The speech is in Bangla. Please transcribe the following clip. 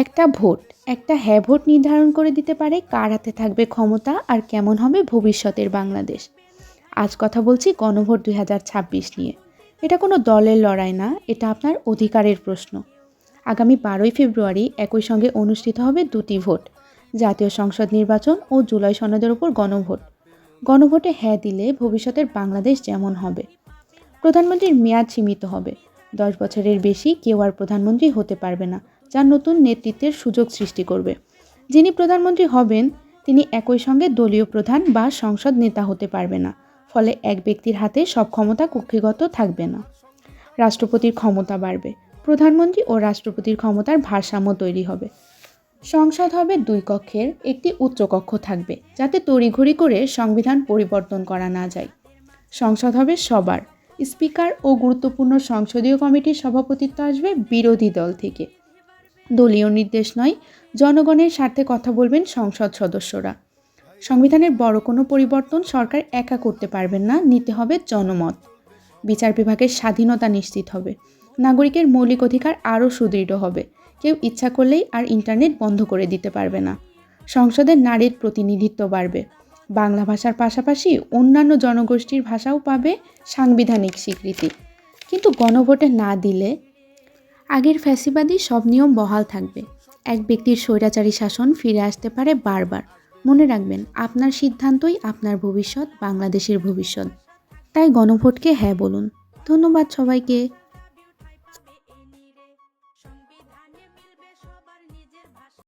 একটা ভোট, একটা হ্যাঁ ভোট নির্ধারণ করে দিতে পারে কার হাতে থাকবে ক্ষমতা আর কেমন হবে ভবিষ্যতের বাংলাদেশ। আজ কথা বলছি গণভোট 2026 নিয়ে। এটা কোনো দলের লড়াই না, এটা আপনার অধিকারের প্রশ্ন। আগামী 12ই ফেব্রুয়ারি একই সঙ্গে অনুষ্ঠিত হবে দুটি ভোট, জাতীয় সংসদ নির্বাচন ও জুলাই সনদের উপর গণভোট। গণভোটে হ্যাঁ দিলে ভবিষ্যতের বাংলাদেশ যেমন হবে। প্রধানমন্ত্রীর মেয়াদ সীমিত হবে, 10 বছরের বেশি কেউ আর প্রধানমন্ত্রী হতে পারবে না, যা নতুন নেতৃত্বের সুযোগ সৃষ্টি করবে। যিনি প্রধানমন্ত্রী হবেন তিনি একই সঙ্গে দলীয় প্রধান বা সংসদ নেতা হতে পারবে না, ফলে এক ব্যক্তির হাতে সব ক্ষমতা কক্ষিগত থাকবে না। রাষ্ট্রপতির ক্ষমতা বাড়বে, প্রধানমন্ত্রী ও রাষ্ট্রপতির ক্ষমতার ভারসাম্য তৈরি হবে। সংসদ হবে 2 কক্ষের, একটি উচ্চকক্ষ থাকবে যাতে তড়িঘড়ি করে সংবিধান পরিবর্তন করা না যায়। সংসদ হবে সবার, স্পিকার ও গুরুত্বপূর্ণ সংসদীয় কমিটির সভাপতিত্ব আসবে বিরোধী দল থেকে। দলীয় নির্দেশ নয়, জনগণের স্বার্থে কথা বলবেন সংসদ সদস্যরা। সংবিধানের বড় কোনো পরিবর্তন সরকার একা করতে পারবেন না, নিতে হবে জনমত। বিচার বিভাগের স্বাধীনতা নিশ্চিত হবে, নাগরিকের মৌলিক অধিকার আরও সুদৃঢ় হবে, কেউ ইচ্ছা করলেই আর ইন্টারনেট বন্ধ করে দিতে পারবে না। সংসদের নারীর প্রতিনিধিত্ব বাড়বে, বাংলা ভাষার পাশাপাশি অন্যান্য জনগোষ্ঠীর ভাষাও পাবে সাংবিধানিক স্বীকৃতি। কিন্তু গণভোটে না দিলে আগের ফ্যাসিবাদী সব নিয়ম বহাল থাকবে, এক ব্যক্তির স্বৈরাচারী শাসন ফিরে আসতে পারে বারবার। মনে রাখবেন, আপনার সিদ্ধান্তই আপনার ভবিষ্যৎ, বাংলাদেশের ভবিষ্যৎ। তাই গণভোটকে হ্যাঁ বলুন। ধন্যবাদ সবাইকে।